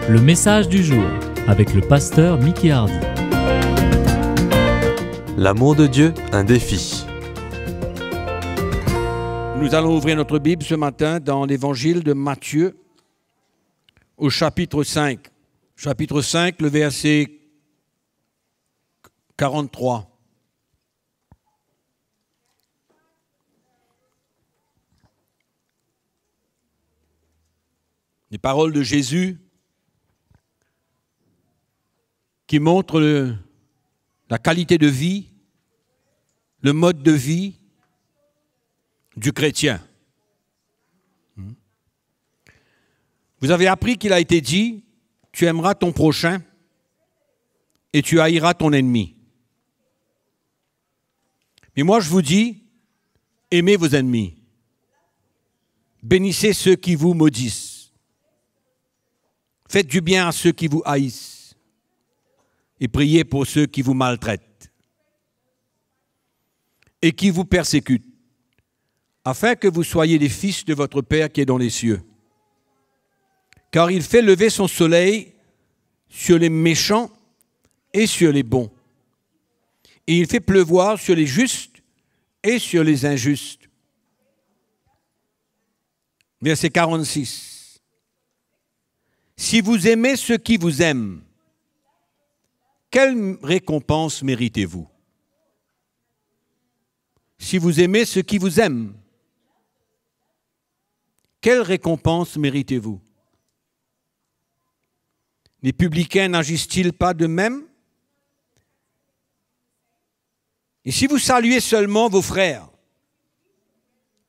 Le message du jour avec le pasteur Mickey Hardy. L'amour de Dieu, un défi. Nous allons ouvrir notre Bible ce matin dans l'évangile de Matthieu au chapitre 5. Chapitre 5, le verset 43. Les paroles de Jésus qui montrent la qualité de vie, le mode de vie du chrétien. Vous avez appris qu'il a été dit, tu aimeras ton prochain et tu haïras ton ennemi. Mais moi je vous dis, aimez vos ennemis, bénissez ceux qui vous maudissent, faites du bien à ceux qui vous haïssent et priez pour ceux qui vous maltraitent et qui vous persécutent, afin que vous soyez les fils de votre Père qui est dans les cieux. Car il fait lever son soleil sur les méchants et sur les bons. Et il fait pleuvoir sur les justes et sur les injustes. Verset 46. Si vous aimez ceux qui vous aiment, quelle récompense méritez-vous? Si vous aimez ceux qui vous aiment, quelle récompense méritez-vous? Les publicains n'agissent-ils pas de même? Et si vous saluez seulement vos frères,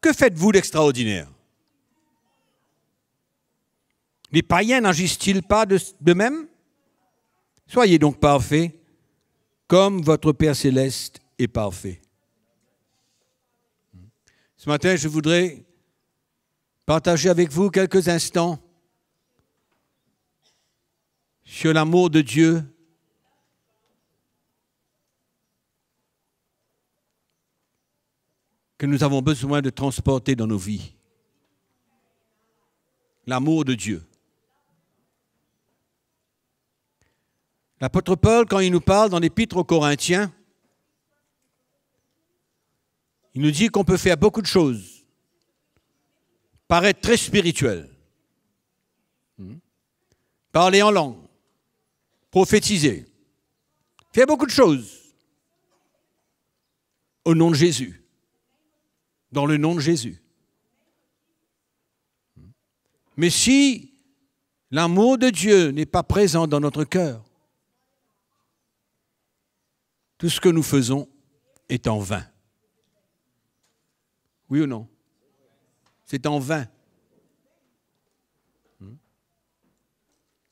que faites-vous d'extraordinaire? Les païens n'agissent-ils pas de même? Soyez donc parfaits, comme votre Père céleste est parfait. Ce matin, je voudrais partager avec vous quelques instants sur l'amour de Dieu que nous avons besoin de transporter dans nos vies. L'amour de Dieu. L'apôtre Paul, quand il nous parle dans l'Épître aux Corinthiens, il nous dit qu'on peut faire beaucoup de choses, paraître très spirituel, parler en langue, prophétiser, faire beaucoup de choses au nom de Jésus, dans le nom de Jésus. Mais si l'amour de Dieu n'est pas présent dans notre cœur, tout ce que nous faisons est en vain. Oui ou non? C'est en vain.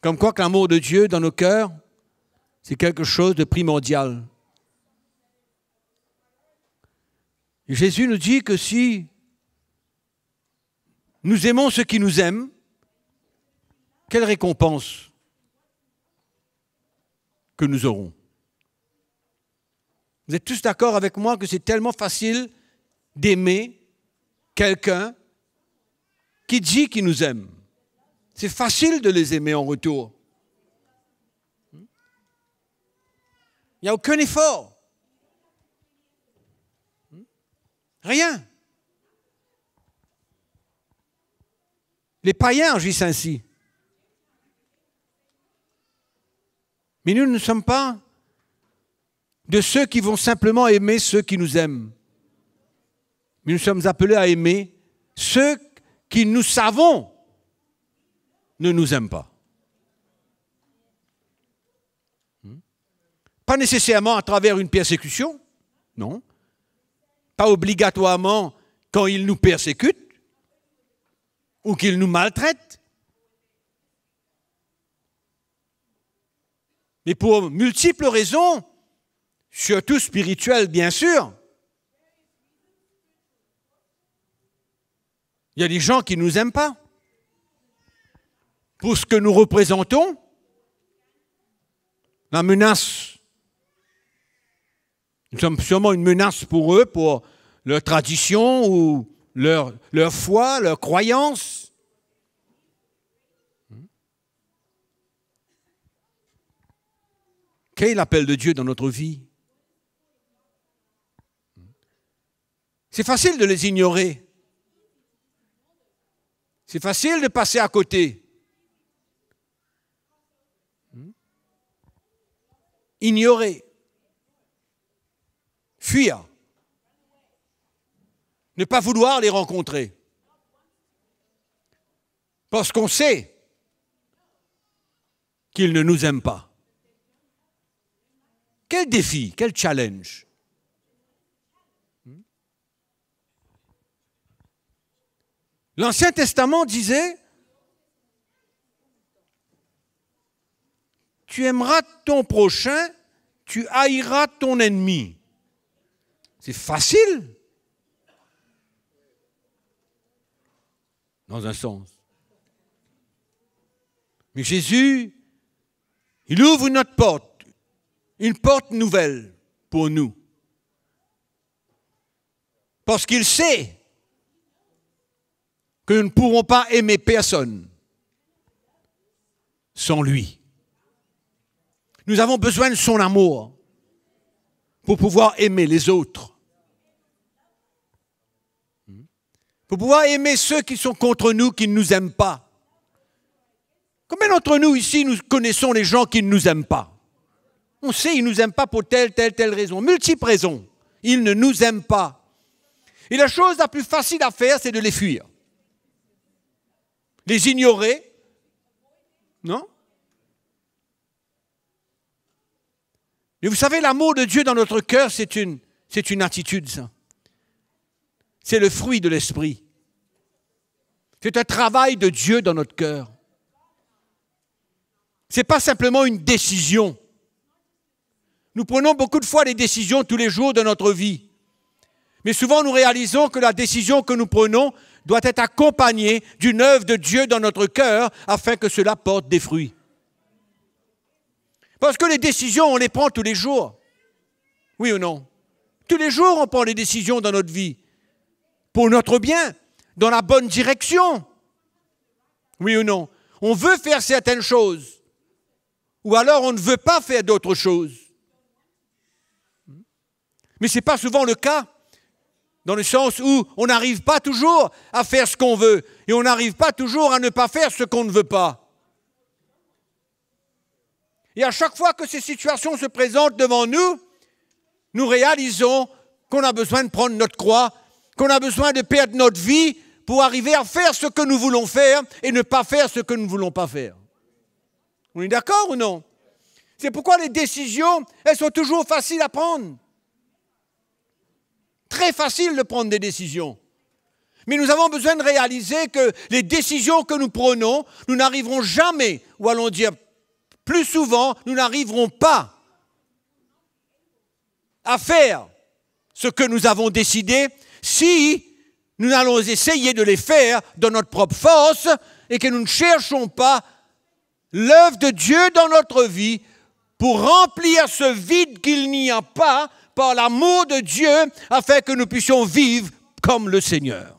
Comme quoi que l'amour de Dieu dans nos cœurs, c'est quelque chose de primordial. Et Jésus nous dit que si nous aimons ceux qui nous aiment, quelle récompense que nous aurons? Vous êtes tous d'accord avec moi que c'est tellement facile d'aimer quelqu'un qui dit qu'il nous aime. C'est facile de les aimer en retour. Il n'y a aucun effort. Rien. Les païens agissent ainsi. Mais nous ne sommes pas de ceux qui vont simplement aimer ceux qui nous aiment. Mais nous sommes appelés à aimer ceux qui nous savons ne nous aiment pas. Pas nécessairement à travers une persécution, non. Pas obligatoirement quand ils nous persécutent ou qu'ils nous maltraitent. Mais pour multiples raisons, surtout spirituelles bien sûr. Il y a des gens qui ne nous aiment pas. Pour ce que nous représentons, la menace. Nous sommes sûrement une menace pour eux, pour leur tradition ou leur foi, leur croyance. Quel est l'appel de Dieu dans notre vie? C'est facile de les ignorer. C'est facile de passer à côté. Ignorer. Fuir. Ne pas vouloir les rencontrer. Parce qu'on sait qu'ils ne nous aiment pas. Quel défi, quel challenge. L'Ancien Testament disait, tu aimeras ton prochain, tu haïras ton ennemi. C'est facile, dans un sens. Mais Jésus, il ouvre notre porte, une porte nouvelle pour nous. Parce qu'il sait que nous ne pourrons pas aimer personne sans lui. Nous avons besoin de son amour pour pouvoir aimer les autres. Pour pouvoir aimer ceux qui sont contre nous, qui ne nous aiment pas. Combien d'entre nous ici, nous connaissons les gens qui ne nous aiment pas? On sait qu'ils ne nous aiment pas pour telle raison, multiples raisons. Ils ne nous aiment pas. Et la chose la plus facile à faire, c'est de les fuir. Les ignorer, non? Mais vous savez, l'amour de Dieu dans notre cœur, c'est une attitude, ça. C'est le fruit de l'esprit. C'est un travail de Dieu dans notre cœur. Ce n'est pas simplement une décision. Nous prenons beaucoup de fois des décisions tous les jours de notre vie. Mais souvent, nous réalisons que la décision que nous prenons doit être accompagnée d'une œuvre de Dieu dans notre cœur afin que cela porte des fruits. Parce que les décisions, on les prend tous les jours. Oui ou non? Tous les jours, on prend des décisions dans notre vie. Pour notre bien, dans la bonne direction. Oui ou non? On veut faire certaines choses. Ou alors on ne veut pas faire d'autres choses. Mais ce n'est pas souvent le cas. Dans le sens où on n'arrive pas toujours à faire ce qu'on veut. Et on n'arrive pas toujours à ne pas faire ce qu'on ne veut pas. Et à chaque fois que ces situations se présentent devant nous, nous réalisons qu'on a besoin de prendre notre croix, qu'on a besoin de perdre notre vie pour arriver à faire ce que nous voulons faire et ne pas faire ce que nous ne voulons pas faire. On est d'accord ou non? C'est pourquoi les décisions, elles sont toujours faciles à prendre. Très facile de prendre des décisions. Mais nous avons besoin de réaliser que les décisions que nous prenons, nous n'arriverons jamais, ou allons dire plus souvent, nous n'arriverons pas à faire ce que nous avons décidé si nous allons essayer de les faire de notre propre force et que nous ne cherchons pas l'œuvre de Dieu dans notre vie pour remplir ce vide qu'il n'y a pas par l'amour de Dieu afin que nous puissions vivre comme le Seigneur.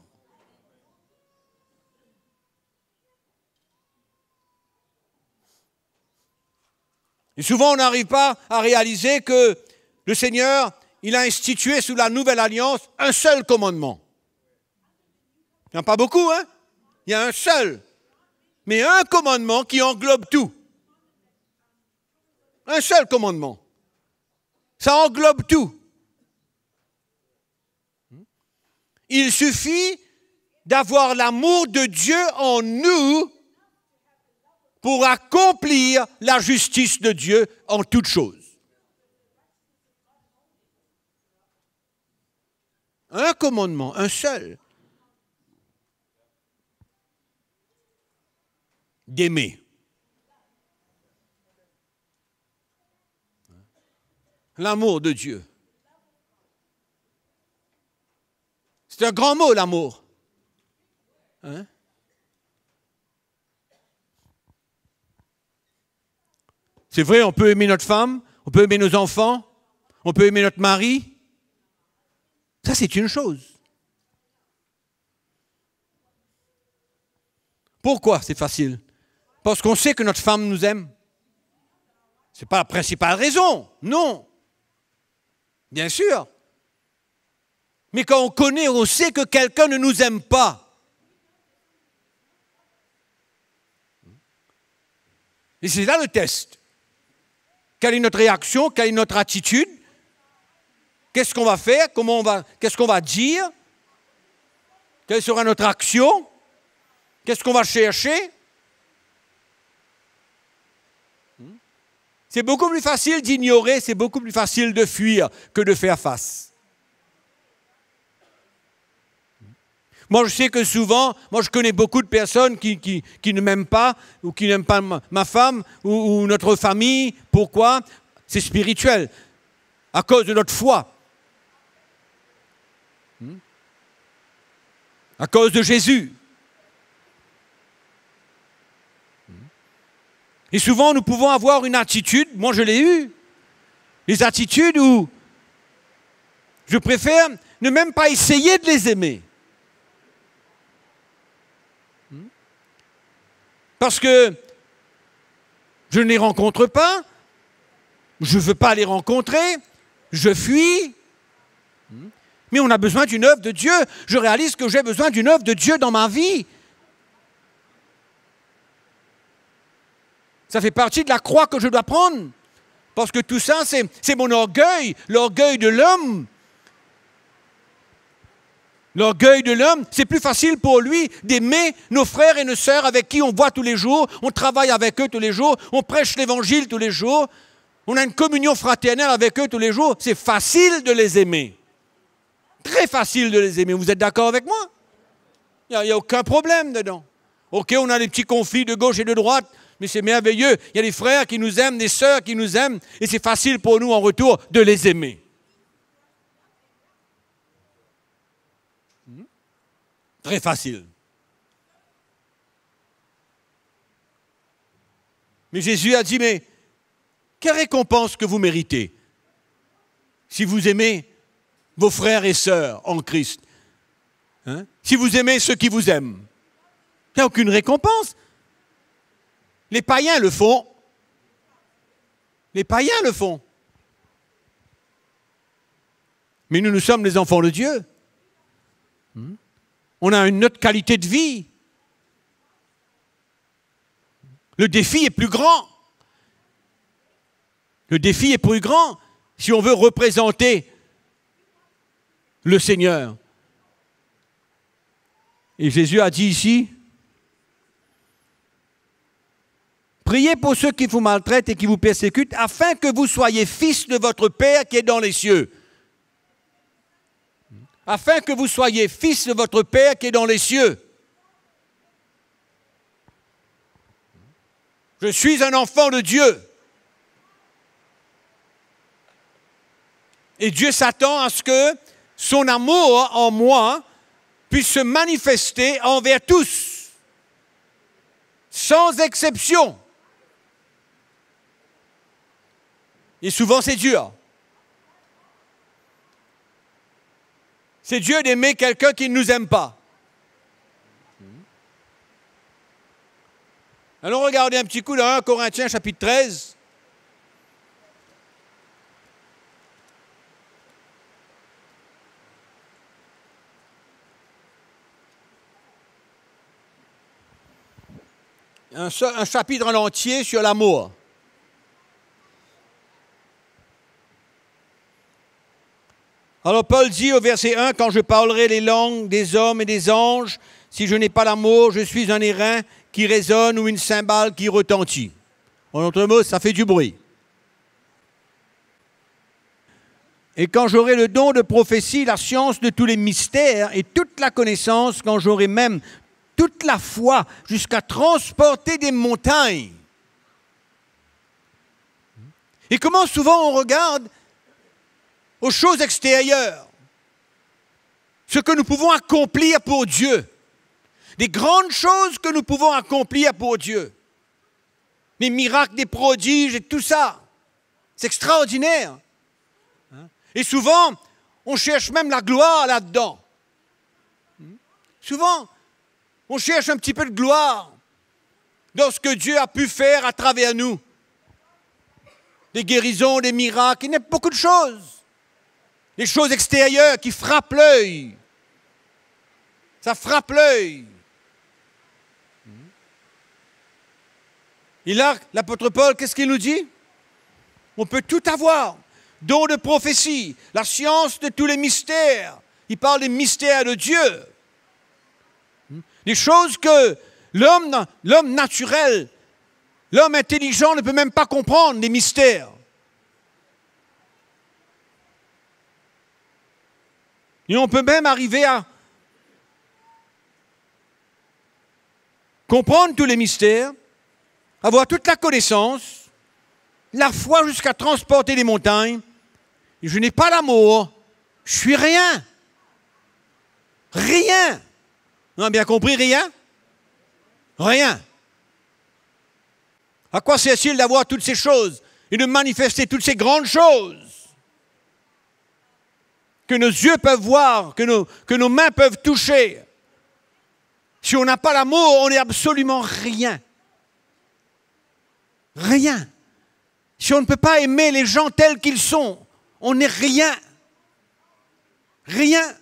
Et souvent, on n'arrive pas à réaliser que le Seigneur, il a institué sous la nouvelle alliance un seul commandement. Il n'y en a pas beaucoup, hein? Il y a un seul. Mais un commandement qui englobe tout. Un seul commandement. Ça englobe tout. Il suffit d'avoir l'amour de Dieu en nous pour accomplir la justice de Dieu en toutes choses. Un commandement, un seul. D'aimer. L'amour de Dieu. C'est un grand mot, l'amour. Hein? C'est vrai, on peut aimer notre femme, on peut aimer nos enfants, on peut aimer notre mari. Ça, c'est une chose. Pourquoi c'est facile? Parce qu'on sait que notre femme nous aime. Ce n'est pas la principale raison, non. Bien sûr. Mais quand on connaît, on sait que quelqu'un ne nous aime pas. Et c'est là le test. Quelle est notre réaction? Quelle est notre attitude? Qu'est-ce qu'on va faire? Qu'est-ce qu'on va dire? Quelle sera notre action? Qu'est-ce qu'on va chercher? C'est beaucoup plus facile d'ignorer, c'est beaucoup plus facile de fuir que de faire face. Moi, je sais que souvent, je connais beaucoup de personnes qui ne m'aiment pas, ou qui n'aiment pas ma femme, ou notre famille. Pourquoi? C'est spirituel, à cause de notre foi. À cause de Jésus. Et souvent, nous pouvons avoir une attitude, moi je l'ai eu, les attitudes où je préfère ne même pas essayer de les aimer. Parce que je ne les rencontre pas, je ne veux pas les rencontrer, je fuis. Mais on a besoin d'une œuvre de Dieu. Je réalise que j'ai besoin d'une œuvre de Dieu dans ma vie. Ça fait partie de la croix que je dois prendre. Parce que tout ça, c'est mon orgueil, l'orgueil de l'homme. L'orgueil de l'homme, c'est plus facile pour lui d'aimer nos frères et nos sœurs avec qui on voit tous les jours, on travaille avec eux tous les jours, on prêche l'évangile tous les jours, on a une communion fraternelle avec eux tous les jours. C'est facile de les aimer. Très facile de les aimer. Vous êtes d'accord avec moi? Il n'y a aucun problème dedans. Ok, on a des petits conflits de gauche et de droite, mais c'est merveilleux. Il y a des frères qui nous aiment, des sœurs qui nous aiment, et c'est facile pour nous en retour de les aimer. Très facile. Mais Jésus a dit, mais quelle récompense que vous méritez si vous aimez vos frères et sœurs en Christ? Si vous aimez ceux qui vous aiment, il n'y a aucune récompense. Les païens le font. Les païens le font. Mais nous sommes les enfants de Dieu. On a une autre qualité de vie. Le défi est plus grand. Le défi est plus grand si on veut représenter le Seigneur. Et Jésus a dit ici, priez pour ceux qui vous maltraitent et qui vous persécutent, afin que vous soyez fils de votre Père qui est dans les cieux. Afin que vous soyez fils de votre Père qui est dans les cieux. Je suis un enfant de Dieu. Et Dieu s'attend à ce que son amour en moi puisse se manifester envers tous, sans exception. Et souvent c'est dur. C'est Dieu d'aimer quelqu'un qui ne nous aime pas. Allons regarder un petit coup dans 1 Corinthiens chapitre 13. Un chapitre en entier sur l'amour. Alors Paul dit au verset 1, « Quand je parlerai les langues des hommes et des anges, si je n'ai pas l'amour, je suis un airain qui résonne ou une cymbale qui retentit. » En d'autres mots, ça fait du bruit. « Et quand j'aurai le don de prophétie, la science de tous les mystères et toute la connaissance, quand j'aurai même toute la foi jusqu'à transporter des montagnes. » Et comment souvent on regarde aux choses extérieures, ce que nous pouvons accomplir pour Dieu, des grandes choses que nous pouvons accomplir pour Dieu, les miracles, des prodiges et tout ça, c'est extraordinaire. Et souvent, on cherche même la gloire là-dedans. Souvent, on cherche un petit peu de gloire dans ce que Dieu a pu faire à travers nous. des guérisons, des miracles, il y a beaucoup de choses. Les choses extérieures qui frappent l'œil. Ça frappe l'œil. Et là, l'apôtre Paul, qu'est-ce qu'il nous dit? On peut tout avoir. Don de prophétie, la science de tous les mystères. Il parle des mystères de Dieu. Des choses que l'homme naturel, l'homme intelligent ne peut même pas comprendre, des mystères. Et on peut même arriver à comprendre tous les mystères, avoir toute la connaissance, la foi jusqu'à transporter les montagnes. Et je n'ai pas l'amour, je suis rien. Rien. On a bien compris, rien? Rien. À quoi sert-il d'avoir toutes ces choses et de manifester toutes ces grandes choses que nos yeux peuvent voir, que nos mains peuvent toucher? Si on n'a pas l'amour, on n'est absolument rien. Rien. Si on ne peut pas aimer les gens tels qu'ils sont, on n'est rien. Rien.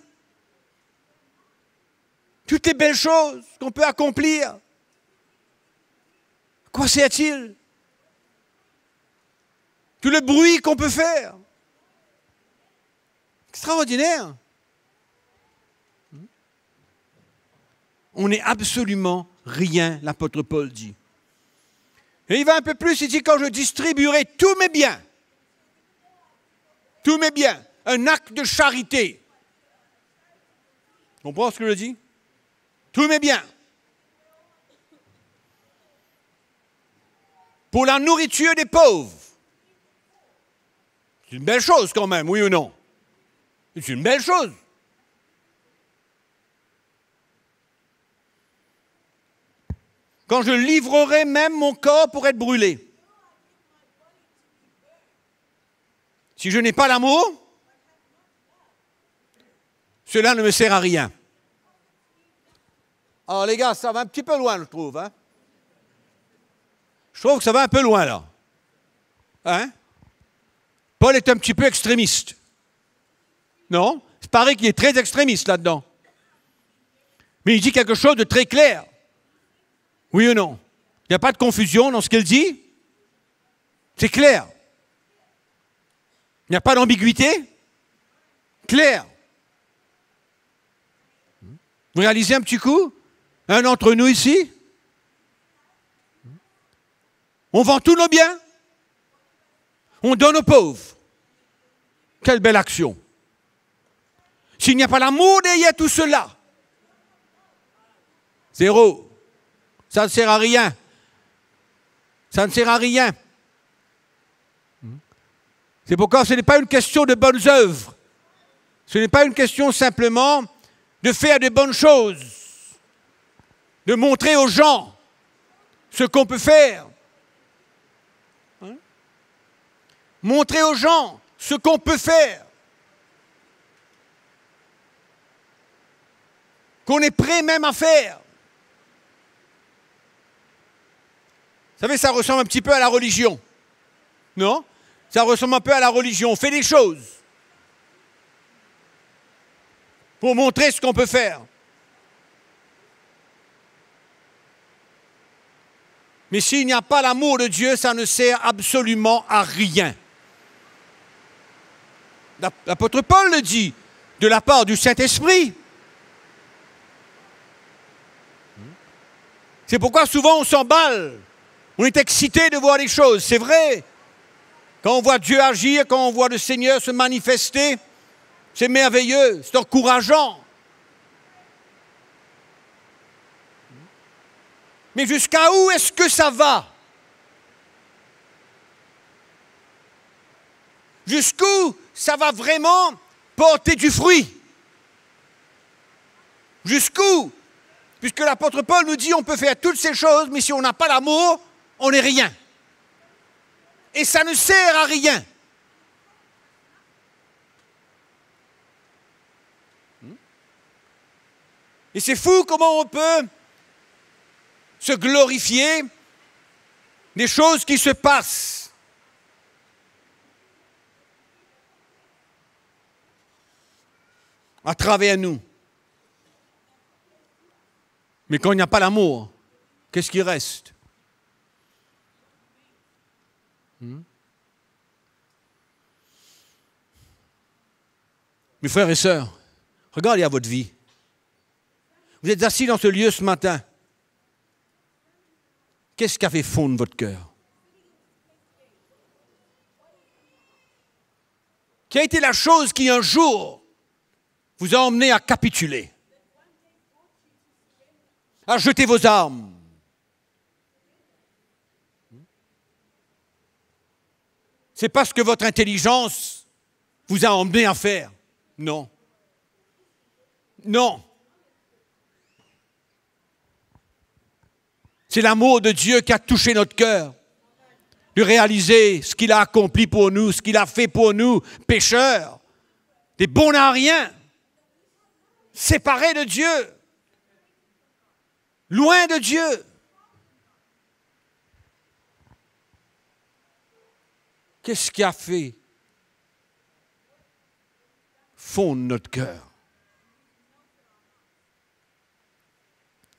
Toutes les belles choses qu'on peut accomplir, à quoi sert-il? Tout le bruit qu'on peut faire. Extraordinaire. On n'est absolument rien, l'apôtre Paul dit. Et il va un peu plus, il dit, quand je distribuerai tous mes biens, un acte de charité. Tu comprends ce que je dis? Tous mes biens. Pour la nourriture des pauvres. C'est une belle chose quand même, oui ou non? C'est une belle chose. Quand je livrerai même mon corps pour être brûlé. Si je n'ai pas l'amour, cela ne me sert à rien. Alors les gars, ça va un petit peu loin, je trouve. Hein? Je trouve que ça va un peu loin, là. Hein? Paul est un petit peu extrémiste. Non? Il paraît qu'il est très extrémiste là-dedans. Mais il dit quelque chose de très clair. Oui ou non? Il n'y a pas de confusion dans ce qu'il dit? C'est clair. Il n'y a pas d'ambiguïté? Clair. Vous réalisez un petit coup? Un d'entre nous ici? On vend tous nos biens? On donne aux pauvres? Quelle belle action! S'il n'y a pas l'amour derrière tout cela, zéro. Ça ne sert à rien. Ça ne sert à rien. C'est pourquoi ce n'est pas une question de bonnes œuvres. Ce n'est pas une question simplement de faire de bonnes choses, de montrer aux gens ce qu'on peut faire. Hein? Montrer aux gens ce qu'on peut faire. Qu'on est prêt même à faire. Vous savez, ça ressemble un petit peu à la religion. Non? Ça ressemble un peu à la religion. On fait des choses pour montrer ce qu'on peut faire. Mais s'il n'y a pas l'amour de Dieu, ça ne sert absolument à rien. L'apôtre Paul le dit, de la part du Saint-Esprit. C'est pourquoi souvent on s'emballe. On est excité de voir les choses, c'est vrai. Quand on voit Dieu agir, quand on voit le Seigneur se manifester, c'est merveilleux, c'est encourageant. Mais jusqu'à où est-ce que ça va? Jusqu'où ça va vraiment porter du fruit? Jusqu'où? Puisque l'apôtre Paul nous dit on peut faire toutes ces choses, mais si on n'a pas l'amour, on n'est rien. Et ça ne sert à rien. Et c'est fou comment on peut se glorifier des choses qui se passent. à travers nous. Mais quand il n'y a pas l'amour, qu'est-ce qui reste? Mes frères et sœurs, regardez à votre vie. Vous êtes assis dans ce lieu ce matin. Qu'est-ce qui a fait fondre votre cœur? Quelle a été la chose qui un jour vous a emmené à capituler, à jeter vos armes? C'est parce que votre intelligence vous a emmené à faire. Non. Non. C'est l'amour de Dieu qui a touché notre cœur, de réaliser ce qu'il a accompli pour nous, ce qu'il a fait pour nous, pécheurs, des bons à rien, séparés de Dieu, loin de Dieu. Qu'est-ce qui a fait fondre notre cœur?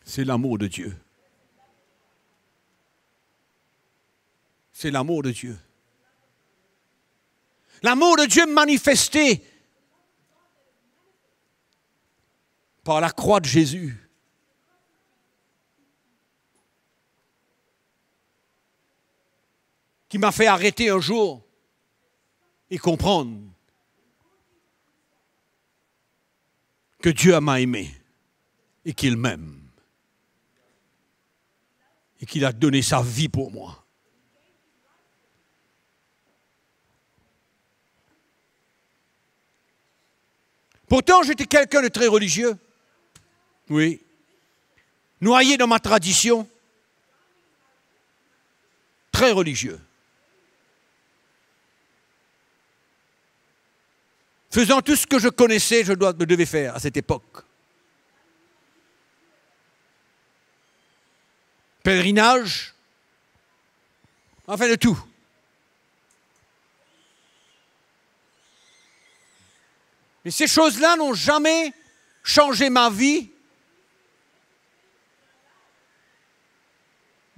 C'est l'amour de Dieu. C'est l'amour de Dieu. L'amour de Dieu manifesté par la croix de Jésus. Qui m'a fait arrêter un jour et comprendre que Dieu m'a aimé et qu'il m'aime et qu'il a donné sa vie pour moi. Pourtant, j'étais quelqu'un de très religieux. Oui. Noyé dans ma tradition. Très religieux. Faisant tout ce que je connaissais, je devais faire à cette époque. Pèlerinage, enfin de tout. Mais ces choses-là n'ont jamais changé ma vie,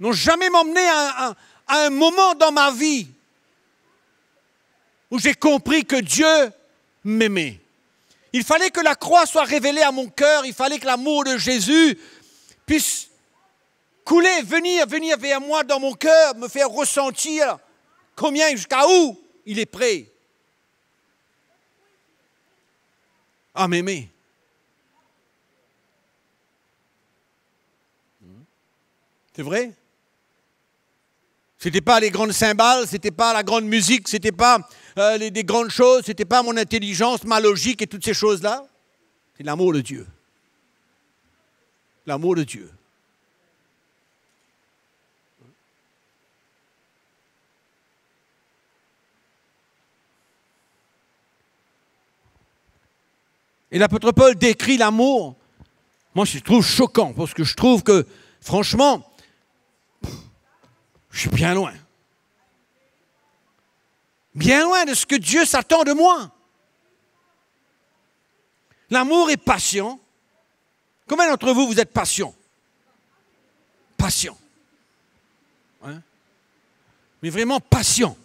n'ont jamais m'emmené à un moment dans ma vie où j'ai compris que Dieu m'aimait. Il fallait que la croix soit révélée à mon cœur, il fallait que l'amour de Jésus puisse couler, venir vers moi dans mon cœur, me faire ressentir combien, jusqu'à où il est prêt à m'aimer. C'est vrai? C'était pas les grandes cymbales, c'était pas la grande musique, c'était pas des grandes choses, c'était pas mon intelligence, ma logique et toutes ces choses-là. C'est l'amour de Dieu. L'amour de Dieu. Et l'apôtre Paul décrit l'amour. Moi, je trouve choquant, parce que je trouve que, franchement, je suis bien loin. Bien loin de ce que Dieu s'attend de moi. L'amour est patient. Combien d'entre vous, vous êtes patient? Patient. Hein? Mais vraiment patient.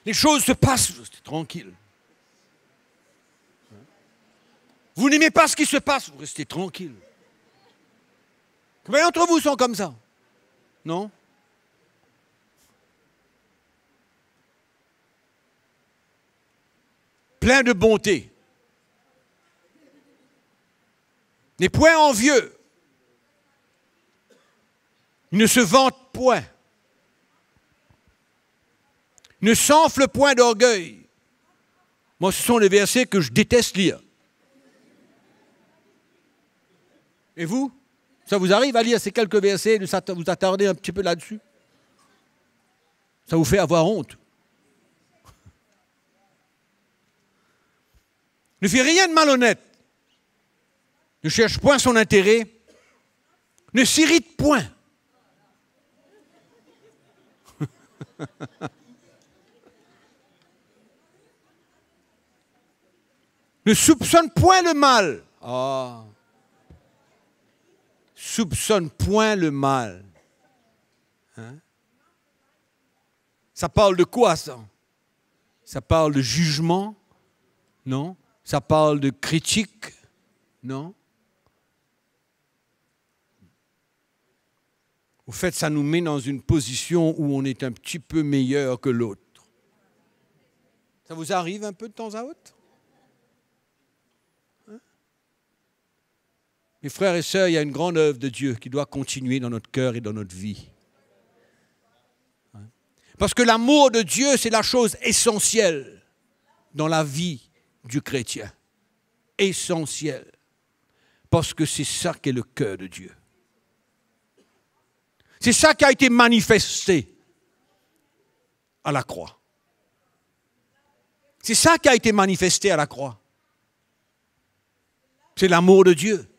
Les choses se passent, c'est tranquille. Vous n'aimez pas ce qui se passe, vous restez tranquille. Combien d'entre vous sont comme ça? Non? Plein de bonté. N'est point envieux. Il ne se vante point. Ne s'enfle point d'orgueil. Moi, ce sont les versets que je déteste lire. Et vous? Ça vous arrive à lire ces quelques versets, de vous attarder un petit peu là-dessus? Ça vous fait avoir honte. Ne fait rien de malhonnête. Ne cherche point son intérêt. Ne s'irrite point. Ne soupçonne point le mal. Ah. Soupçonne point le mal. Hein? Ça parle de quoi, ça? Ça parle de jugement? Non. Ça parle de critique? Non. Au fait, ça nous met dans une position où on est un petit peu meilleur que l'autre. Ça vous arrive un peu de temps à autre? Hein? Mes frères et sœurs, il y a une grande œuvre de Dieu qui doit continuer dans notre cœur et dans notre vie. Hein? Parce que l'amour de Dieu, c'est la chose essentielle dans la vie du chrétien. Essentielle. Parce que c'est ça qui est le cœur de Dieu. C'est ça qui a été manifesté à la croix. C'est ça qui a été manifesté à la croix. C'est l'amour de Dieu.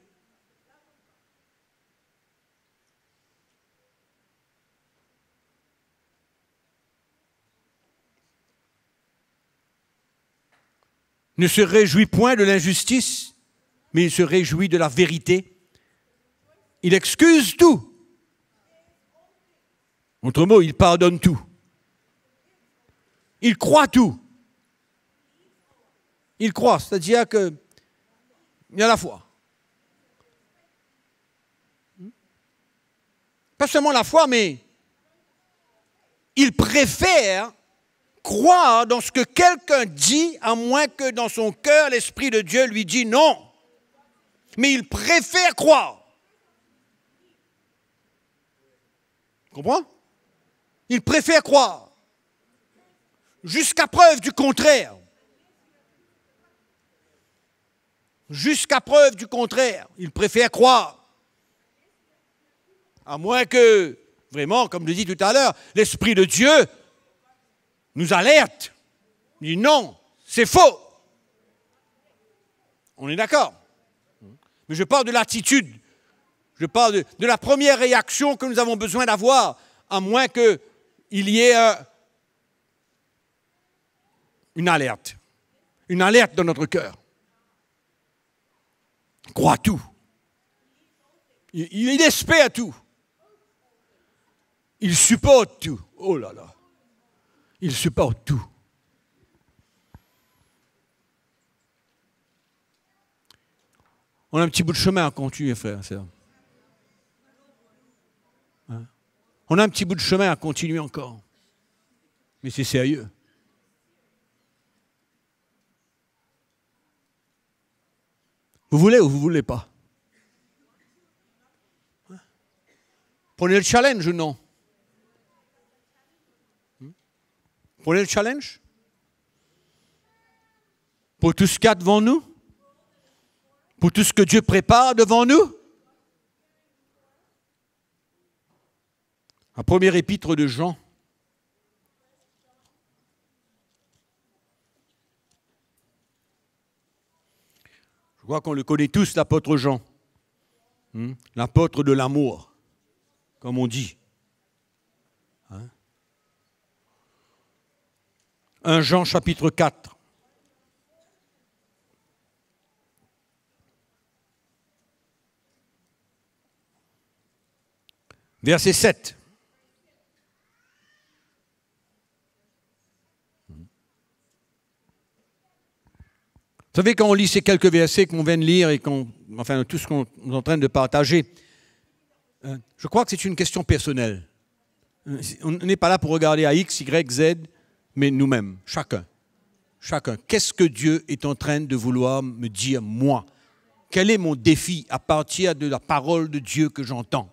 Ne se réjouit point de l'injustice, mais il se réjouit de la vérité. Il excuse tout. Autre mot, il pardonne tout. Il croit tout. Il croit, c'est-à-dire qu'il y a la foi. Pas seulement la foi, mais il préfère croire dans ce que quelqu'un dit, à moins que dans son cœur, l'Esprit de Dieu lui dit non. Mais il préfère croire. Tu comprends? Il préfère croire. Jusqu'à preuve du contraire. Jusqu'à preuve du contraire. Il préfère croire. À moins que, vraiment, comme je l'ai dit tout à l'heure, l'Esprit de Dieu nous alerte. Il dit non, c'est faux. On est d'accord. Mais je parle de l'attitude. Je parle de la première réaction que nous avons besoin d'avoir, à moins qu'il y ait une alerte. Une alerte dans notre cœur. Il croit à tout. Il espère tout. Il supporte tout. Oh là là. Il supporte tout. On a un petit bout de chemin à continuer, frère et sœurs. Hein? On a un petit bout de chemin à continuer encore. Mais c'est sérieux. Vous voulez ou vous ne voulez pas? Prenez le challenge ou non? Prenez le challenge? Pour tout ce qu'il y a devant nous? Pour tout ce que Dieu prépare devant nous? La première épître de Jean. Je crois qu'on le connaît tous, l'apôtre Jean. L'apôtre de l'amour, comme on dit. 1 Jean chapitre 4. Verset 7. Vous savez, quand on lit ces quelques versets qu'on vient de lire et tout ce qu'on est en train de partager, je crois que c'est une question personnelle. On n'est pas là pour regarder à X, Y, Z, mais nous-mêmes, chacun. Chacun. Qu'est-ce que Dieu est en train de vouloir me dire, moi? Quel est mon défi à partir de la parole de Dieu que j'entends?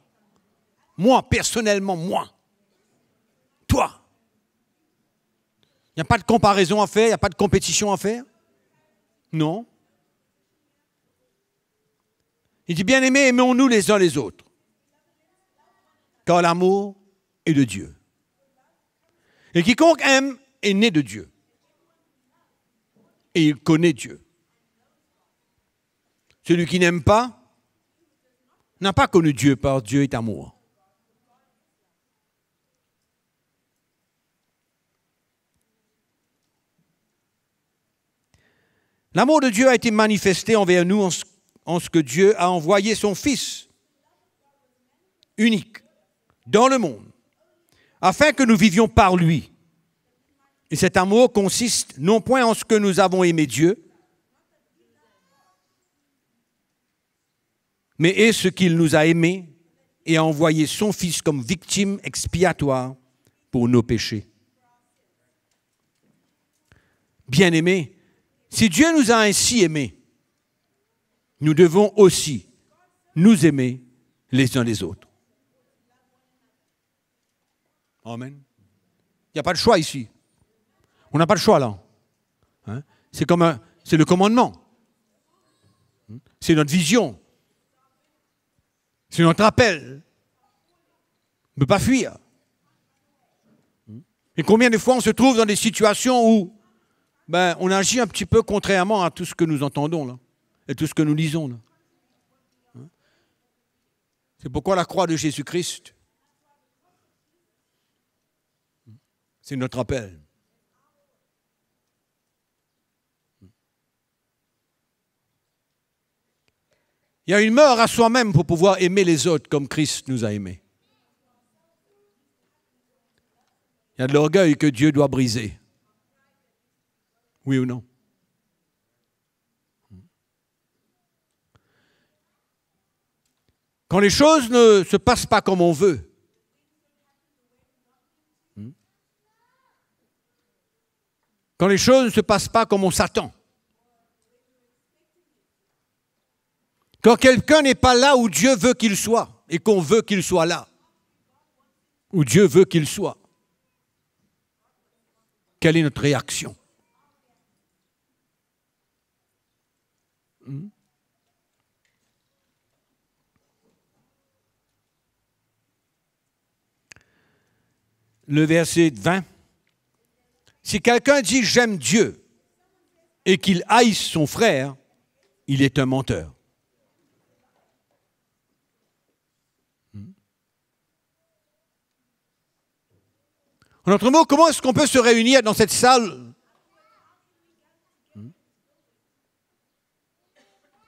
Moi, personnellement, moi. Toi. Il n'y a pas de comparaison à faire, il n'y a pas de compétition à faire? Non. Il dit, bien aimés, aimons-nous les uns les autres. Car l'amour est de Dieu. Et quiconque aime est né de Dieu. Et il connaît Dieu. Celui qui n'aime pas n'a pas connu Dieu, car Dieu est amour. L'amour de Dieu a été manifesté envers nous en ce que Dieu a envoyé son Fils unique dans le monde, afin que nous vivions par lui. Et cet amour consiste non point en ce que nous avons aimé Dieu, mais est ce qu'il nous a aimés et a envoyé son Fils comme victime expiatoire pour nos péchés. Bien-aimés, si Dieu nous a ainsi aimés, nous devons aussi nous aimer les uns les autres. Amen. Il n'y a pas de choix ici. On n'a pas de choix là. Hein? C'est le commandement. C'est notre vision. C'est notre appel. On ne peut pas fuir. Et combien de fois on se trouve dans des situations où on agit un petit peu contrairement à tout ce que nous entendons là, et tout ce que nous lisons là. C'est pourquoi la croix de Jésus-Christ, c'est notre appel. Il y a une mort à soi-même pour pouvoir aimer les autres comme Christ nous a aimés. Il y a de l'orgueil que Dieu doit briser. Oui ou non? Quand les choses ne se passent pas comme on veut, quand les choses ne se passent pas comme on s'attend, quand quelqu'un n'est pas là où Dieu veut qu'il soit et qu'on veut qu'il soit là, où Dieu veut qu'il soit, quelle est notre réaction? Le verset 20. Si quelqu'un dit « j'aime Dieu » et qu'il haïsse son frère, il est un menteur. En d'autres mots, comment est-ce qu'on peut se réunir dans cette salle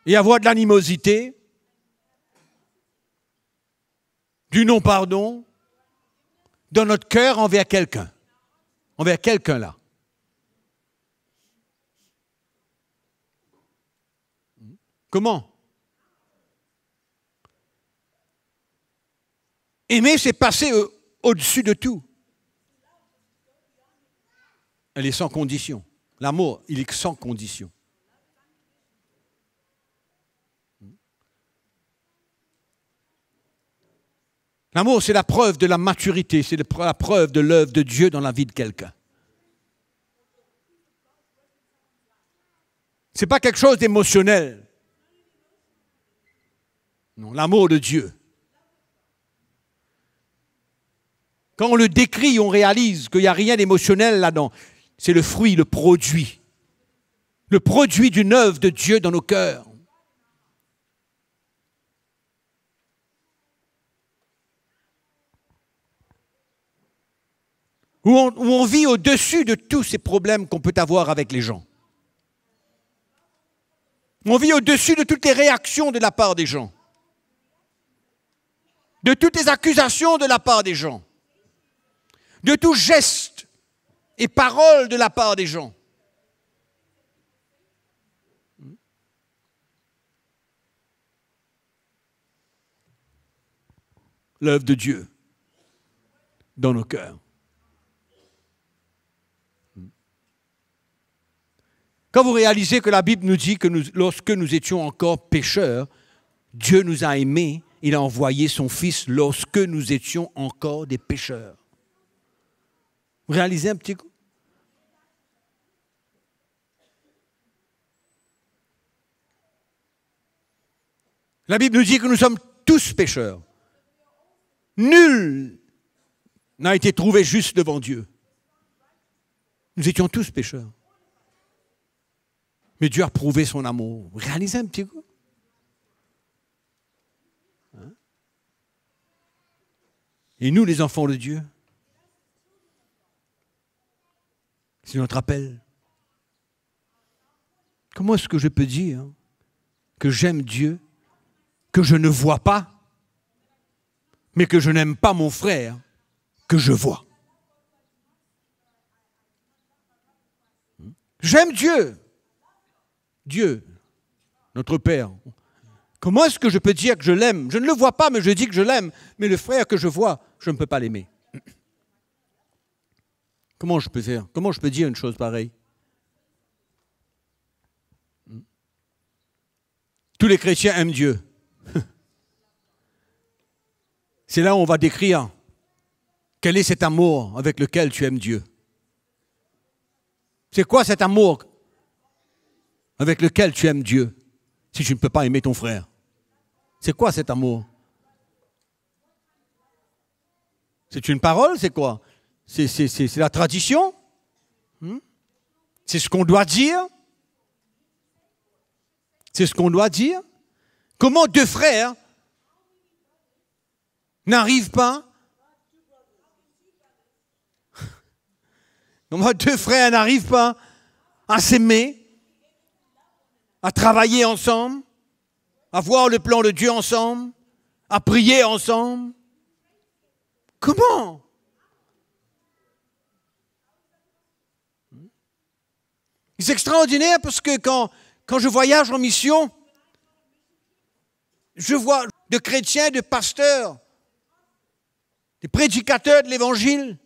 et avoir de l'animosité, du non-pardon dans notre cœur envers quelqu'un là? Comment? Aimer, c'est passer au-dessus de tout. Elle est sans condition. L'amour, il est sans condition. L'amour, c'est la preuve de la maturité, c'est la preuve de l'œuvre de Dieu dans la vie de quelqu'un. Ce n'est pas quelque chose d'émotionnel. Non, l'amour de Dieu. Quand on le décrit, on réalise qu'il n'y a rien d'émotionnel là-dedans. C'est le fruit, le produit d'une œuvre de Dieu dans nos cœurs. Où on vit au-dessus de tous ces problèmes qu'on peut avoir avec les gens. On vit au-dessus de toutes les réactions de la part des gens. De toutes les accusations de la part des gens. De tout geste et parole de la part des gens. L'œuvre de Dieu dans nos cœurs. Quand vous réalisez que la Bible nous dit que lorsque nous étions encore pécheurs, Dieu nous a aimés, il a envoyé son Fils lorsque nous étions encore des pécheurs. Vous réalisez un petit coup? La Bible nous dit que nous sommes tous pécheurs. Nul n'a été trouvé juste devant Dieu. Nous étions tous pécheurs. Mais Dieu a prouvé son amour. Vous réalisez un petit coup? Hein? Et nous, les enfants de Dieu, c'est notre appel. Comment est-ce que je peux dire que j'aime Dieu, que je ne vois pas, mais que je n'aime pas mon frère, que je vois? J'aime Dieu. Dieu, notre Père. Comment est-ce que je peux dire que je l'aime? Je ne le vois pas, mais je dis que je l'aime. Mais le frère que je vois, je ne peux pas l'aimer. Comment je peux faire? Comment je peux dire une chose pareille? Tous les chrétiens aiment Dieu. C'est là où on va décrire quel est cet amour avec lequel tu aimes Dieu. C'est quoi cet amour avec lequel tu aimes Dieu si tu ne peux pas aimer ton frère? C'est quoi cet amour? C'est une parole? C'est quoi? C'est la tradition? C'est ce qu'on doit dire? C'est ce qu'on doit dire? Comment deux frères n'arrivent pas? Comment deux frères n'arrivent pas à s'aimer, à travailler ensemble, à voir le plan de Dieu ensemble, à prier ensemble? Comment? C'est extraordinaire parce que quand je voyage en mission, je vois de chrétiens, de pasteurs, des prédicateurs de l'Évangile.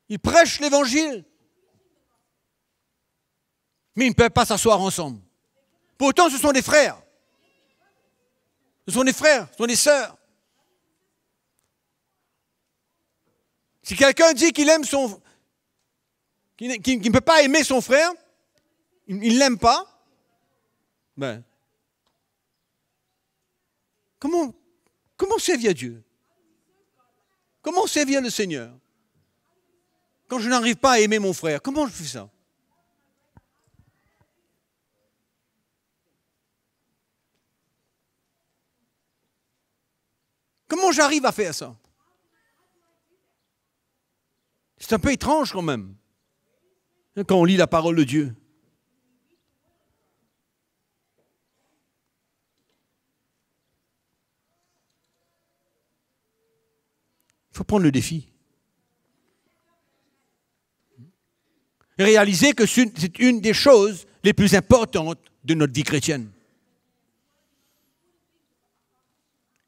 Ils prêchent l'Évangile, mais ils ne peuvent pas s'asseoir ensemble. Pourtant, ce sont des frères. Ce sont des frères, ce sont des sœurs. Si quelqu'un dit qu'il aime qu'il ne peut pas aimer son frère, il ne l'aime pas, ben, comment servir Dieu? Comment servir le Seigneur? Quand je n'arrive pas à aimer mon frère, comment je fais ça? Comment j'arrive à faire ça? C'est un peu étrange quand même, quand on lit la parole de Dieu. Il faut prendre le défi. Et réaliser que c'est une des choses les plus importantes de notre vie chrétienne.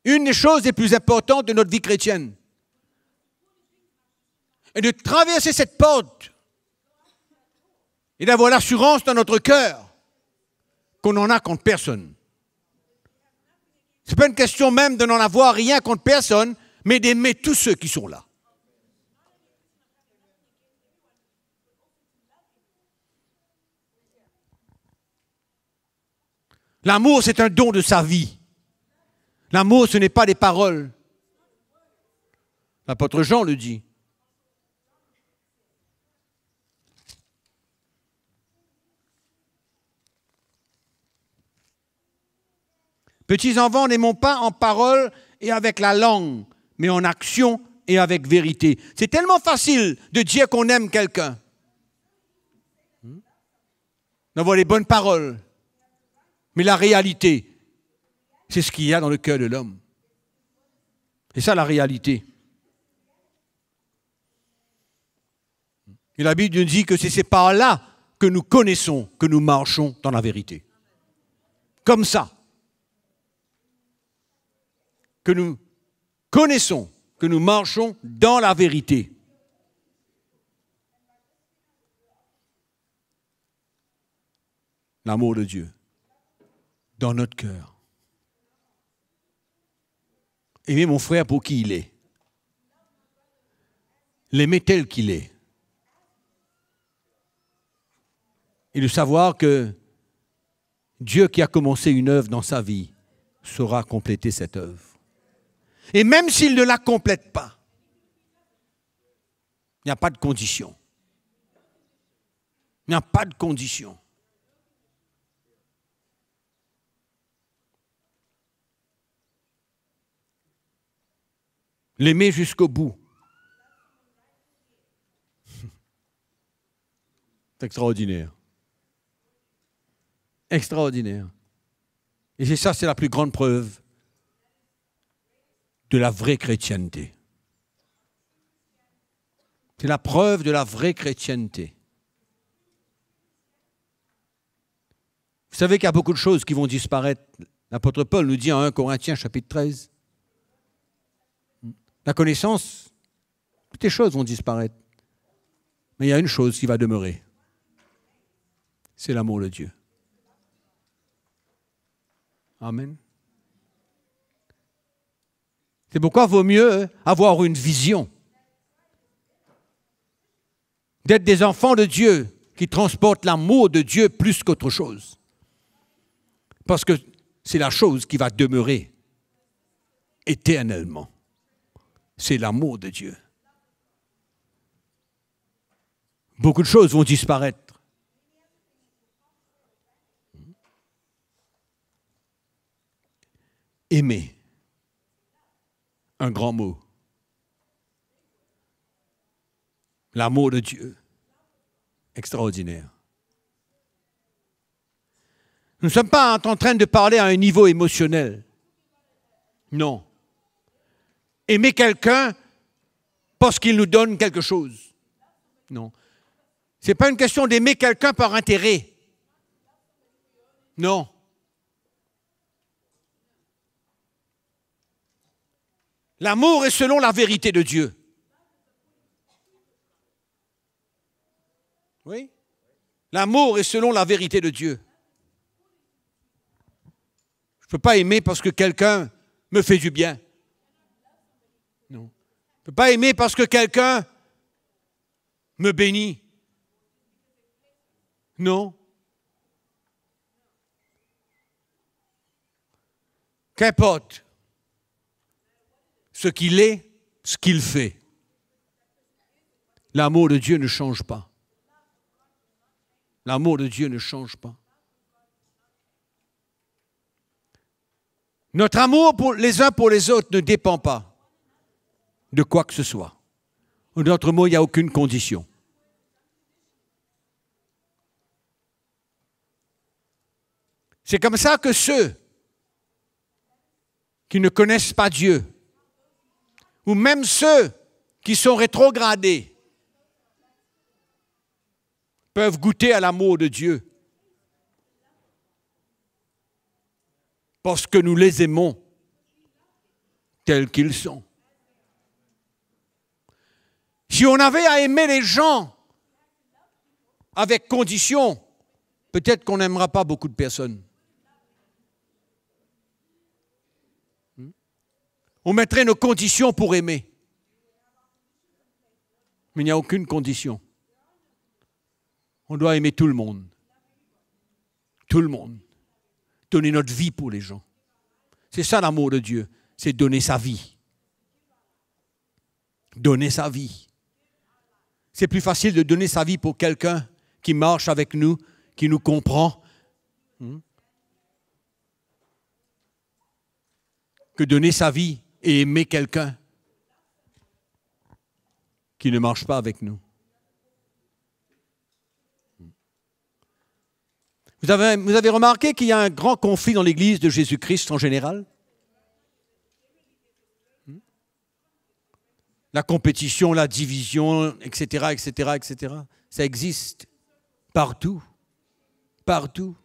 Une des choses les plus importantes de notre vie chrétienne. Et de traverser cette porte et d'avoir l'assurance dans notre cœur qu'on n'en a contre personne. Ce n'est pas une question même de n'en avoir rien contre personne, mais d'aimer tous ceux qui sont là. L'amour, c'est un don de sa vie. L'amour, ce n'est pas des paroles. L'apôtre Jean le dit. Petits enfants, n'aimons pas en parole et avec la langue, mais en action et avec vérité. C'est tellement facile de dire qu'on aime quelqu'un. D'avoir les bonnes paroles. Mais la réalité, c'est ce qu'il y a dans le cœur de l'homme. C'est ça la réalité. Et la Bible nous dit que c'est par là que nous connaissons, que nous marchons dans la vérité. Comme ça. Que nous connaissons, que nous marchons dans la vérité. L'amour de Dieu dans notre cœur. Aimer mon frère pour qui il est. L'aimer tel qu'il est. Et de savoir que Dieu qui a commencé une œuvre dans sa vie saura compléter cette œuvre. Et même s'il ne la complète pas, il n'y a pas de condition. Il n'y a pas de condition. L'aimer jusqu'au bout. C'est extraordinaire. Extraordinaire. Et c'est ça, c'est la plus grande preuve de la vraie chrétienté. C'est la preuve de la vraie chrétienté. Vous savez qu'il y a beaucoup de choses qui vont disparaître. L'apôtre Paul nous dit en 1 Corinthiens chapitre 13. La connaissance, toutes les choses vont disparaître. Mais il y a une chose qui va demeurer. C'est l'amour de Dieu. Amen. C'est pourquoi il vaut mieux avoir une vision. D'être des enfants de Dieu qui transportent l'amour de Dieu plus qu'autre chose. Parce que c'est la chose qui va demeurer éternellement. C'est l'amour de Dieu. Beaucoup de choses vont disparaître. Aimer. Un grand mot. L'amour de Dieu. Extraordinaire. Nous ne sommes pas en train de parler à un niveau émotionnel. Non. Aimer quelqu'un parce qu'il nous donne quelque chose. Non. Ce n'est pas une question d'aimer quelqu'un par intérêt. Non. L'amour est selon la vérité de Dieu. Oui? L'amour est selon la vérité de Dieu. Je ne peux pas aimer parce que quelqu'un me fait du bien. Non. Je ne peux pas aimer parce que quelqu'un me bénit. Non. Qu'importe ce qu'il est, ce qu'il fait. L'amour de Dieu ne change pas. L'amour de Dieu ne change pas. Notre amour pour les uns pour les autres ne dépend pas de quoi que ce soit. En d'autres mots, il n'y a aucune condition. C'est comme ça que ceux qui ne connaissent pas Dieu, ou même ceux qui sont rétrogradés, peuvent goûter à l'amour de Dieu. Parce que nous les aimons tels qu'ils sont. Si on avait à aimer les gens avec condition, peut-être qu'on n'aimera pas beaucoup de personnes. On mettrait nos conditions pour aimer. Mais il n'y a aucune condition. On doit aimer tout le monde. Tout le monde. Donner notre vie pour les gens. C'est ça l'amour de Dieu. C'est donner sa vie. Donner sa vie. C'est plus facile de donner sa vie pour quelqu'un qui marche avec nous, qui nous comprend, que donner sa vie et aimer quelqu'un qui ne marche pas avec nous. Vous avez remarqué qu'il y a un grand conflit dans l'Église de Jésus-Christ en général? La compétition, la division, etc., etc., etc. Ça existe partout. Partout.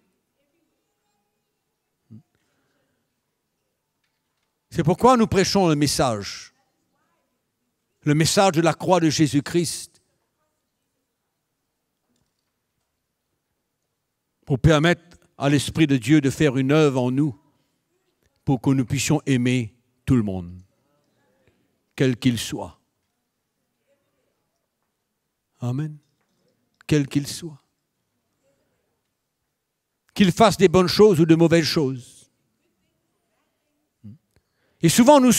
C'est pourquoi nous prêchons le message de la croix de Jésus-Christ, pour permettre à l'Esprit de Dieu de faire une œuvre en nous, pour que nous puissions aimer tout le monde, quel qu'il soit. Amen. Quel qu'il soit. Qu'il fasse des bonnes choses ou de mauvaises choses. Et souvent, nous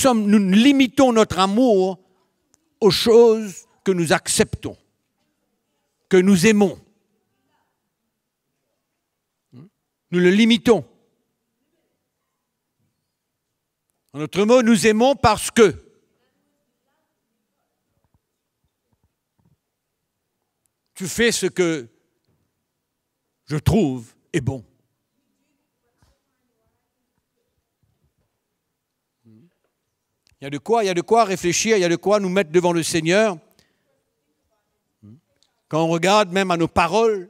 limitons notre amour aux choses que nous acceptons, que nous aimons. Nous le limitons. En d'autres mots, nous aimons parce que. Tu fais ce que je trouve, est bon. Il y a de quoi réfléchir, il y a de quoi nous mettre devant le Seigneur. Quand on regarde même à nos paroles,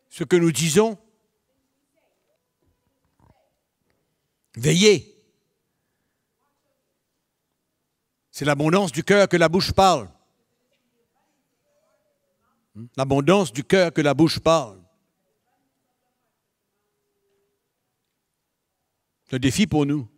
ce que nous disons, veillez. C'est l'abondance du cœur que la bouche parle. L'abondance du cœur que la bouche parle. C'est un défi pour nous.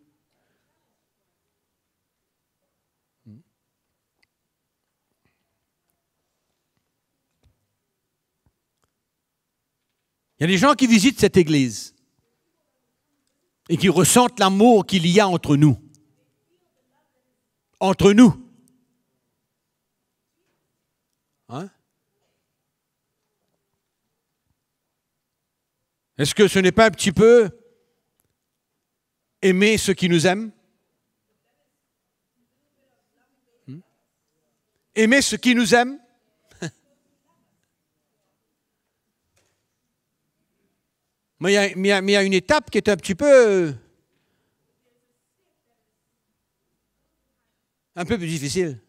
Il y a des gens qui visitent cette église et qui ressentent l'amour qu'il y a entre nous. Entre nous. Hein? Est-ce que ce n'est pas un petit peu aimer ceux qui nous aiment? Aimer ceux qui nous aiment? Mais il y a une étape qui est un petit peu plus difficile.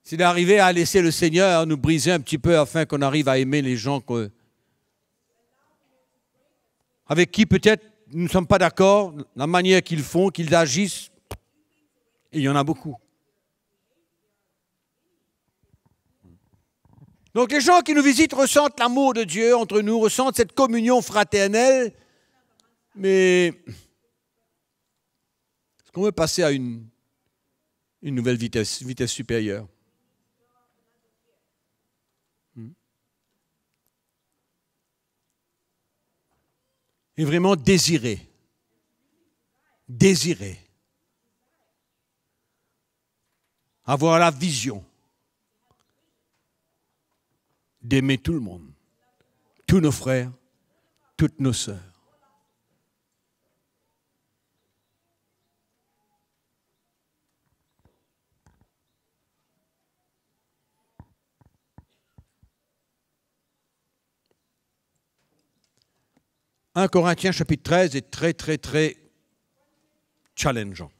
C'est d'arriver à laisser le Seigneur nous briser un petit peu afin qu'on arrive à aimer les gens avec qui peut-être nous ne sommes pas d'accord, la manière qu'ils font, qu'ils agissent. Et il y en a beaucoup. Donc les gens qui nous visitent ressentent l'amour de Dieu entre nous, ressentent cette communion fraternelle, mais est-ce qu'on veut passer à une nouvelle vitesse supérieure? Et vraiment désirer, avoir la vision d'aimer tout le monde, tous nos frères, toutes nos sœurs. « 1 Corinthiens chapitre 13 est très, très, très challengeant.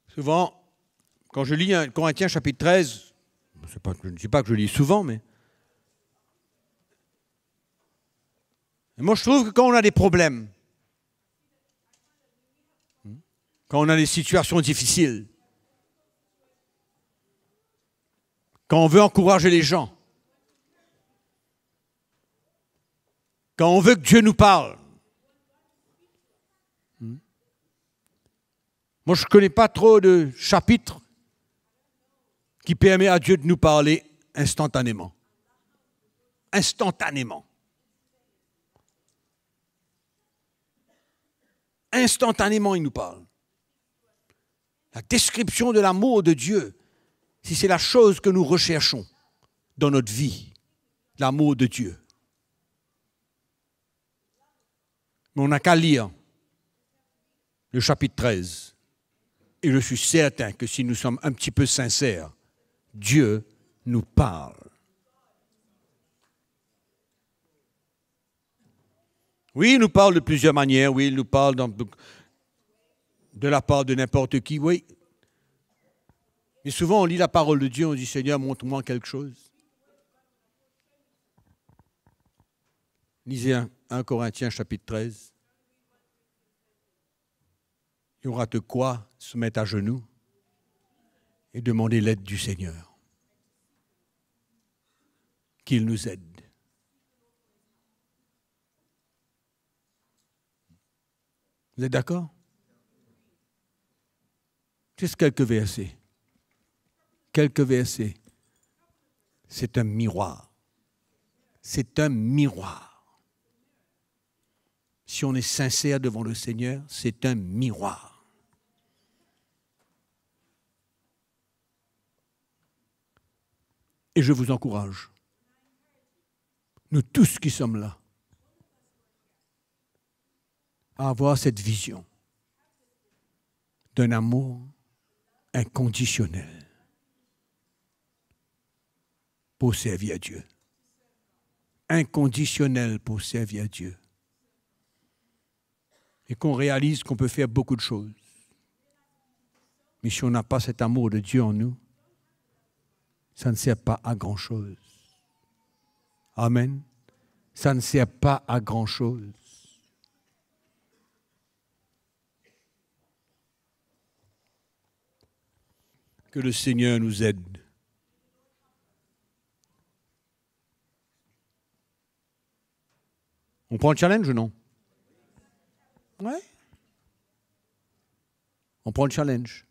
Souvent, quand je lis 1 Corinthiens chapitre 13, je ne dis pas que je lis souvent, mais moi je trouve que quand on a des problèmes, quand on a des situations difficiles, quand on veut encourager les gens, quand on veut que Dieu nous parle, moi, je ne connais pas trop de chapitres qui permettent à Dieu de nous parler instantanément. Instantanément. Instantanément, il nous parle. La description de l'amour de Dieu, si c'est la chose que nous recherchons dans notre vie, l'amour de Dieu. Mais on n'a qu'à lire le chapitre 13. Et je suis certain que si nous sommes un petit peu sincères, Dieu nous parle. Oui, il nous parle de plusieurs manières. Oui, il nous parle de la part de n'importe qui. Oui. Mais souvent, on lit la parole de Dieu, on dit, Seigneur, montre-moi quelque chose. Lisez 1 Corinthiens chapitre 13. Il y aura de quoi se mettre à genoux et demander l'aide du Seigneur. Qu'il nous aide. Vous êtes d'accord? Juste quelques versets. Quelques versets. C'est un miroir. C'est un miroir. Si on est sincère devant le Seigneur, c'est un miroir. Et je vous encourage, nous tous qui sommes là, à avoir cette vision d'un amour inconditionnel pour servir à Dieu. Inconditionnel pour servir à Dieu. Et qu'on réalise qu'on peut faire beaucoup de choses. Mais si on n'a pas cet amour de Dieu en nous, ça ne sert pas à grand-chose. Amen. Ça ne sert pas à grand-chose. Que le Seigneur nous aide. On prend le challenge ou non? Oui. On prend le challenge.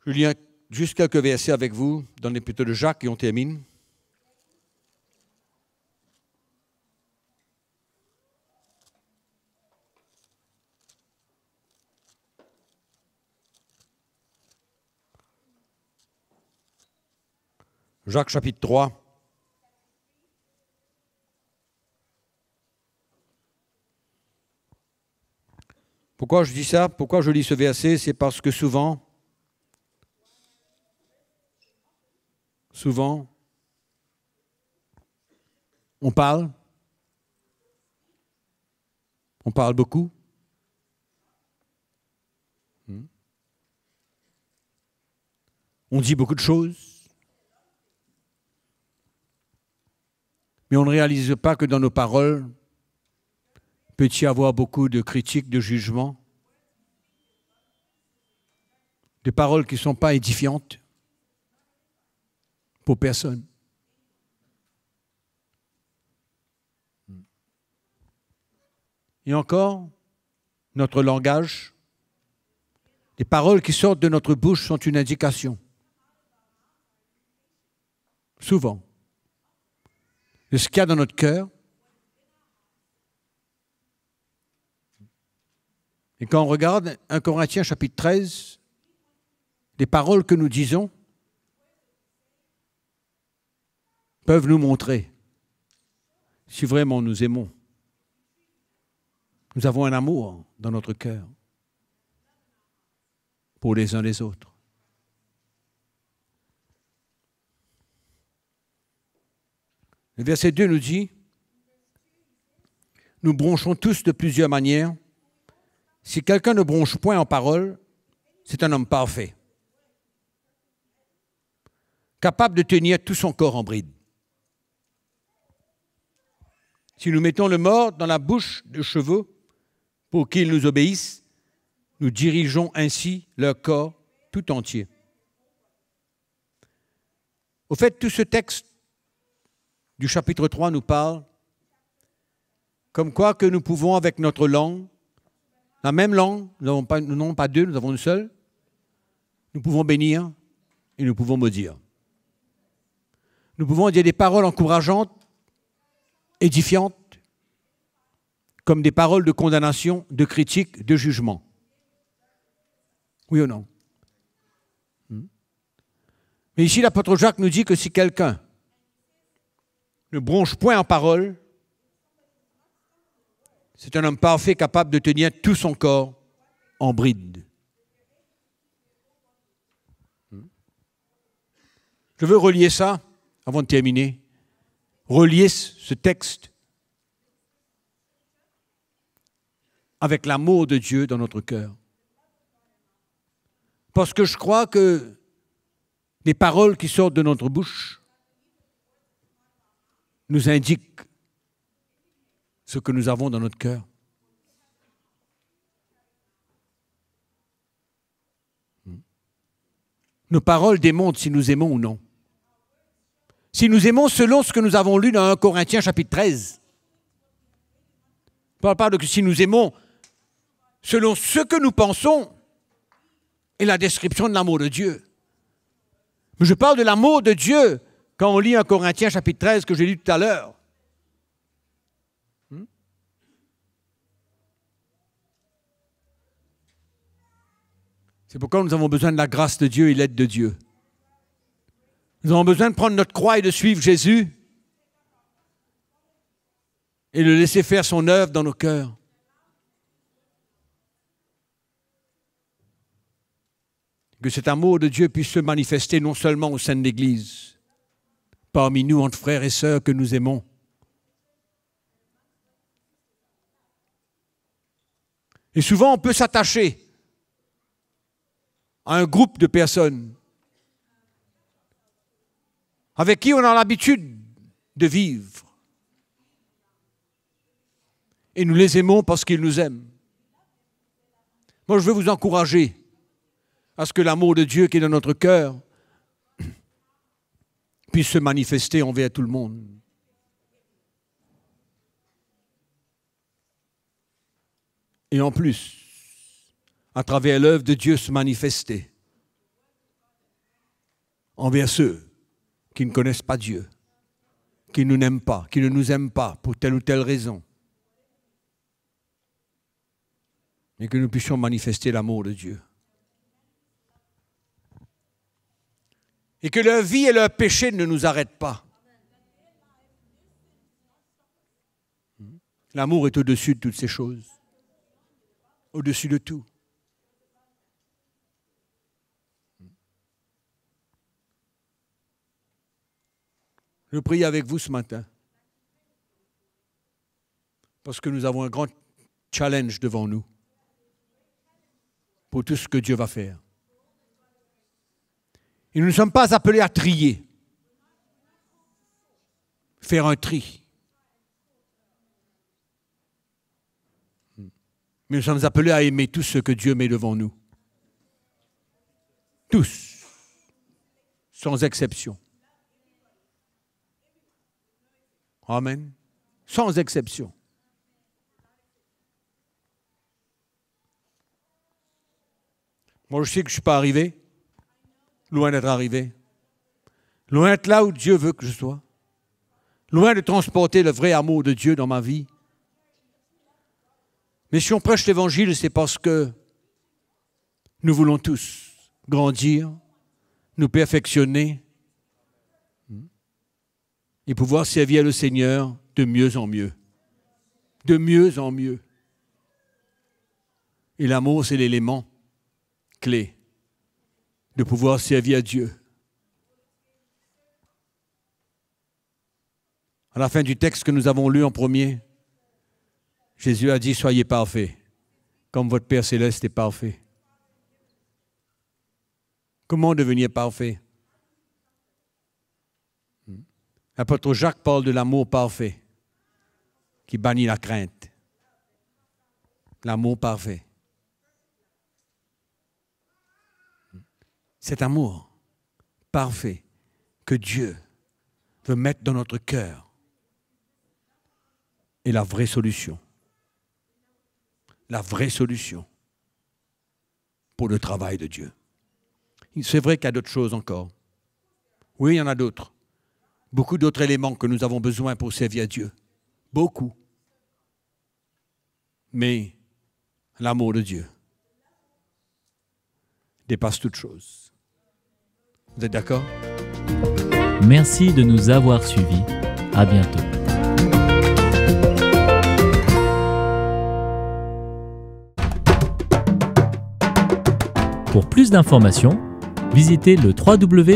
Je lis juste quelques versets avec vous dans l'Épître de Jacques et on termine. Jacques chapitre 3. Pourquoi je dis ça? Pourquoi je lis ce verset? C'est parce que souvent, on parle beaucoup. On dit beaucoup de choses. Mais on ne réalise pas que dans nos paroles, peut y avoir beaucoup de critiques, de jugements, de paroles qui ne sont pas édifiantes pour personne. Et encore, notre langage, les paroles qui sortent de notre bouche sont une indication. Souvent. De ce qu'il y a dans notre cœur. Et quand on regarde 1 Corinthiens chapitre 13, les paroles que nous disons peuvent nous montrer si vraiment nous aimons. Nous avons un amour dans notre cœur pour les uns les autres. Le verset 2 nous dit, nous bronchons tous de plusieurs manières. Si quelqu'un ne bronche point en parole, c'est un homme parfait, capable de tenir tout son corps en bride. Si nous mettons le mort dans la bouche de chevaux pour qu'ils nous obéissent, nous dirigeons ainsi leur corps tout entier. Au fait, tout ce texte du chapitre 3 nous parle comme quoi que nous pouvons, avec notre langue, la même langue, nous n'avons pas deux, nous avons une seule, nous pouvons bénir et nous pouvons maudire. Nous pouvons dire des paroles encourageantes, édifiantes, comme des paroles de condamnation, de critique, de jugement. Oui ou non? Mais ici, l'apôtre Jacques nous dit que si quelqu'un ne bronche point en parole, c'est un homme parfait capable de tenir tout son corps en bride. Je veux relier ça, avant de terminer, relier ce texte avec l'amour de Dieu dans notre cœur. Parce que je crois que les paroles qui sortent de notre bouche nous indiquent ce que nous avons dans notre cœur. Nos paroles démontrent si nous aimons ou non. Si nous aimons selon ce que nous avons lu dans 1 Corinthiens chapitre 13. Je ne parle pas de si nous aimons selon ce que nous pensons et la description de l'amour de Dieu. Mais je parle de l'amour de Dieu quand on lit 1 Corinthiens chapitre 13 que j'ai lu tout à l'heure. C'est pourquoi nous avons besoin de la grâce de Dieu et l'aide de Dieu. Nous avons besoin de prendre notre croix et de suivre Jésus. et le laisser faire son œuvre dans nos cœurs. Que cet amour de Dieu puisse se manifester non seulement au sein de l'Église, parmi nous entre frères et sœurs que nous aimons, et souvent on peut s'attacher à un groupe de personnes avec qui on a l'habitude de vivre. Et nous les aimons parce qu'ils nous aiment. Moi, je veux vous encourager à ce que l'amour de Dieu qui est dans notre cœur puisse se manifester envers tout le monde. Et en plus, à travers l'œuvre de Dieu se manifester envers ceux qui ne connaissent pas Dieu, qui ne nous aiment pas, qui ne nous aiment pas pour telle ou telle raison. Et que nous puissions manifester l'amour de Dieu. Et que leur vie et leur péché ne nous arrêtent pas. L'amour est au-dessus de toutes ces choses. Au-dessus de tout. Je prie avec vous ce matin. Parce que nous avons un grand challenge devant nous. Pour tout ce que Dieu va faire. Et nous ne sommes pas appelés à trier. Faire un tri. Mais nous sommes appelés à aimer tout ce que Dieu met devant nous. Tous. Sans exception. Amen. Sans exception. Moi, je sais que je ne suis pas arrivé. Loin d'être arrivé. Loin d'être là où Dieu veut que je sois. Loin de transporter le vrai amour de Dieu dans ma vie. Mais si on prêche l'Évangile, c'est parce que nous voulons tous grandir, nous perfectionner et pouvoir servir le Seigneur de mieux en mieux. De mieux en mieux. Et l'amour, c'est l'élément clé de pouvoir servir à Dieu. À la fin du texte que nous avons lu en premier, Jésus a dit « Soyez parfaits, comme votre Père céleste est parfait. » Comment devenir parfait? L'apôtre Jacques parle de l'amour parfait, qui bannit la crainte. L'amour parfait. Cet amour parfait que Dieu veut mettre dans notre cœur est la vraie solution. La vraie solution pour le travail de Dieu. C'est vrai qu'il y a d'autres choses encore. Oui, il y en a d'autres. Beaucoup d'autres éléments que nous avons besoin pour servir Dieu. Beaucoup. Mais l'amour de Dieu dépasse toute chose. Vous êtes d'accord? Merci de nous avoir suivis. À bientôt. Pour plus d'informations, visitez le www.ctmi.org.